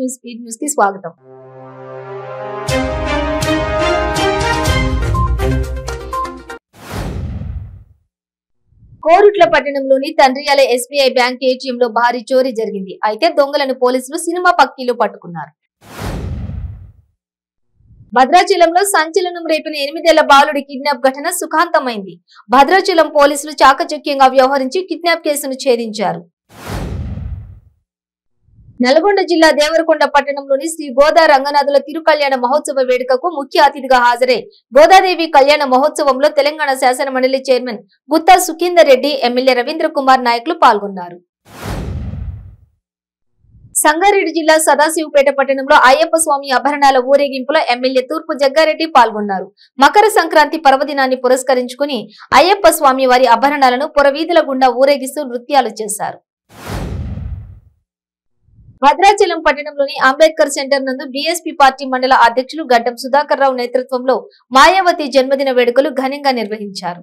News speed news కి స్వాగతం. కోరుట్ల పట్టణంలోని తండ్రియాల ఎస్బీఐ బ్యాంక్ ఏటీఎం లో భారీ చోరీ జరిగింది. అయితే దొంగలను పోలీసులు సినిమా పక్కీలో పట్టుకున్నారు. భద్రాచలంలో సంచలనం రేపిన 8 ఏళ్ల బాలుడి కిడ్నాప్ ఘటన సుఖాంతమైంది. భద్రాచలం పోలీసులు చాకచక్యంగా వ్యవహరించి కిడ్నాప్ కేసును ఛేదించారు. నల్గొండ జిల్లా దేవరకొండ పట్టణంలోని శ్రీ గోదా రంగనాథుల తిరుకల్యాణ మహోత్సవ వేడుకకు ముఖ్య అతిథిగా హాజరై గోదాదేవి కళ్యాణ మహోత్సవంలో తెలంగాణ శాసన మండలి చైర్మన్ గుత్తా సుఖేందర్ రెడ్డి, ఎమ్మెల్యే రవీంద్ర కుమార్ నాయకులు పాల్గొన్నారు. సంగారెడ్డి జిల్లా సదాశివపేట పట్టణంలో అయ్యప్ప స్వామి ఆభరణాల ఊరేగింపులో ఎమ్మెల్యే తూర్పు జగ్గారెడ్డి పాల్గొన్నారు. మకర సంక్రాంతి పర్వదినాన్ని పురస్కరించుకుని అయ్యప్ప స్వామి వారి ఆభరణాలను పురవీధుల గుండా ఊరేగిస్తూ నృత్యాలు చేశారు. భద్రాచలం పట్టణంలోని అంబేద్కర్ సెంటర్ నందు బీఎస్పీ పార్టీ మండల అధ్యక్షులు గడ్డం సుధాకర్ రావు నేతృత్వంలో మాయావతి జన్మదిన వేడుకలు ఘనంగా నిర్వహించారు.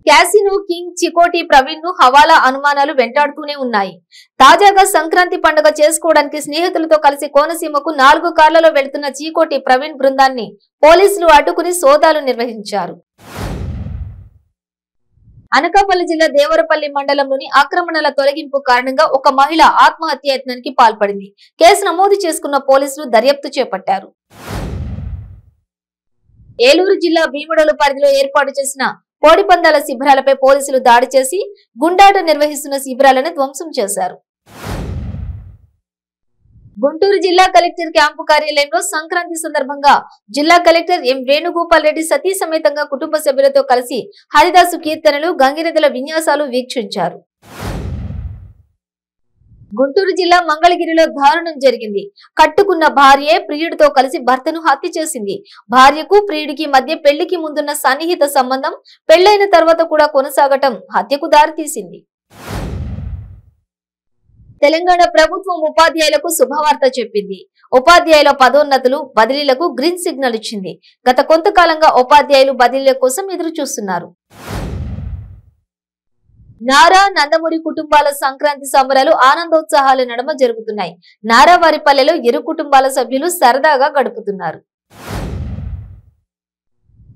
క్యాసినో కింగ్ చికోటి ప్రవీణ్ ను హవాలా అనుమానాలు వెంటాడుతూనే ఉన్నాయి. తాజాగా సంక్రాంతి పండుగ చేసుకోవడానికి స్నేహితులతో కలిసి కోనసీమకు 4 కార్లలో వెళుతున్న చికోటి ప్రవీణ్ బృందాన్ని పోలీసులు అడ్డుకుని సోదాలు నిర్వహించారు. అనకాపల్లి జిల్లా దేవరపల్లి మండలంలోని ఆక్రమణల తొలగింపు కారణంగా ఒక మహిళ ఆత్మహత్యాయత్నానికి పాల్పడింది. కేసు నమోదు చేసుకున్న పోలీసులు దర్యాప్తు చేపట్టారు. ఏలూరు జిల్లా భీముడోలు పరిధిలో ఏర్పాటు చేసిన కోడిపందాల శిబిరాలపై పోలీసులు దాడి చేసి గుండాట నిర్వహిస్తున్న శిబిరాలను ధ్వంసం చేశారు. గుంటూరు జిల్లా కలెక్టర్ క్యాంపు కార్యాలయంలో సంక్రాంతి సందర్భంగా జిల్లా కలెక్టర్ ఎం వేణుగోపాల్ రెడ్డి సతీ సమేతంగా కుటుంబ సభ్యులతో కలిసి హరిదాసు కీర్తనలు, గంగిరెద్దుల విన్యాసాలు వీక్షించారు. గుంటూరు జిల్లా మంగళగిరిలో దారుణం జరిగింది. కట్టుకున్న భార్యే ప్రియుడితో కలిసి భర్తను హత్య చేసింది. భార్యకు ప్రియుడికి మధ్య పెళ్లికి ముందున్న సన్నిహిత సంబంధం పెళ్లైన తర్వాత కూడా కొనసాగటం హత్యకు దారితీసింది. తెలంగాణ ప్రభుత్వం ఉపాధ్యాయులకు శుభవార్త చెప్పింది. ఉపాధ్యాయుల పదోన్నతులు, బదిలీలకు గ్రీన్ సిగ్నల్ ఇచ్చింది. గత కొంతకాలంగా ఉపాధ్యాయులు బదిలీల కోసం ఎదురు చూస్తున్నారు. నారా, నందమూరి కుటుంబాల సంక్రాంతి సంబరాలు ఆనందోత్సాహాల నడుమ జరుగుతున్నాయి. నారావారిపల్లెలో ఇరు కుటుంబాల సభ్యులు సరదాగా గడుపుతున్నారు.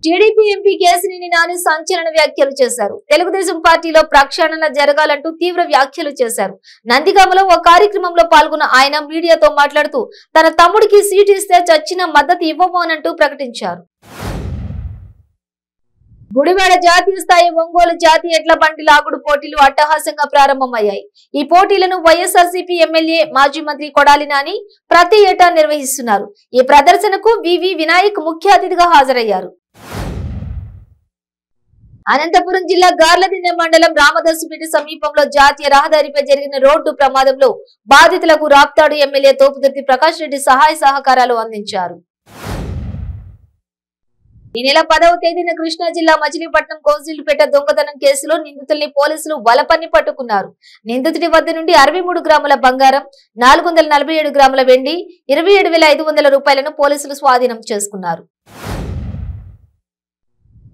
టీడీపీ ఎంపీ కేశినేని నాని సంచలన వ్యాఖ్యలు చేశారు. తెలుగుదేశం పార్టీలో ప్రక్షాళన జరగాలంటూ తీవ్ర వ్యాఖ్యలు చేశారు. నందిగామలో ఓ కార్యక్రమంలో పాల్గొన్న ఆయన మీడియాతో మాట్లాడుతూ తన తమ్ముడికి సీటు ఇస్తే చచ్చిన మద్దతు ఇవ్వబోనంటూ ప్రకటించారు. గుడివాడ జాతీయ స్థాయి ఒంగోలు జాతీయ ఎడ్ల బండి లాగుడు పోటీలు అట్టహాసంగా ప్రారంభమయ్యాయి. ఈ పోటీలను వైఎస్ఆర్సీపీ ఎమ్మెల్యే, మాజీ మంత్రి కొడాలి నాని ప్రతి ఏటా నిర్వహిస్తున్నారు. ఈ ప్రదర్శనకు వివి వినాయక్ ముఖ్య అతిథిగా హాజరయ్యారు. అనంతపురం జిల్లా గార్లదిన్నె మండలం రామదాసుపేట సమీపంలో జాతీయ రహదారిపై జరిగిన రోడ్డు ప్రమాదంలో బాధితులకు రాప్తాడు ఎమ్మెల్యే తోపుదుర్తి ప్రకాష్ రెడ్డి సహాయ సహకారాలు అందించారు. ఈ నెల 10వ తేదీన కృష్ణా జిల్లా మచిలీపట్నం కోజిల్పేట దొంగతనం కేసులో నిందితుల్ని పోలీసులు వలపన్ని పట్టుకున్నారు. నిందితుడి వద్ద నుండి 63 గ్రాముల బంగారం, 447 గ్రాముల వెండి, 27,500 రూపాయలను పోలీసులు స్వాధీనం చేసుకున్నారు.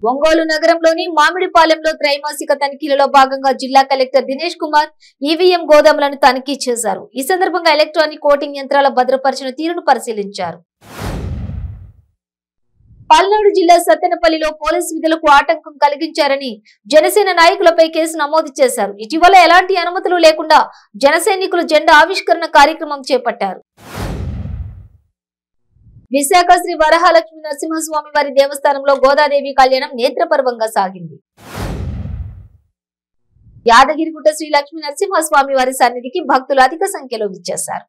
ఒంగోలు నగరంలోని మామిడిపాలెంలో త్రైమాసిక తనిఖీలలో భాగంగా జిల్లా కలెక్టర్ దినేష్ కుమార్ ఈవీఎం గోదాములను తనిఖీ చేశారు. ఈ సందర్భంగా ఎలక్ట్రానిక్ ఓటింగ్ యంత్రాల భద్రపరిచిన తీరును పరిశీలించారు. పల్నాడు జిల్లా సత్తెనపల్లిలో పోలీసు విధులకు ఆటంకం కలిగించారని జనసేన నాయకులపై కేసు నమోదు చేశారు. ఇటీవల ఎలాంటి అనుమతులు లేకుండా జనసైనికులు జెండా ఆవిష్కరణ కార్యక్రమం చేపట్టారు. విశాఖ శ్రీ వరహాలక్ష్మి నరసింహస్వామి వారి దేవస్థానంలో గోదాదేవి కళ్యాణం నేత్రపర్వంగా సాగింది. యాదగిరిగుట్ట శ్రీ లక్ష్మీ నరసింహస్వామి వారి సన్నిధికి భక్తులు అధిక సంఖ్యలో విచ్చేశారు.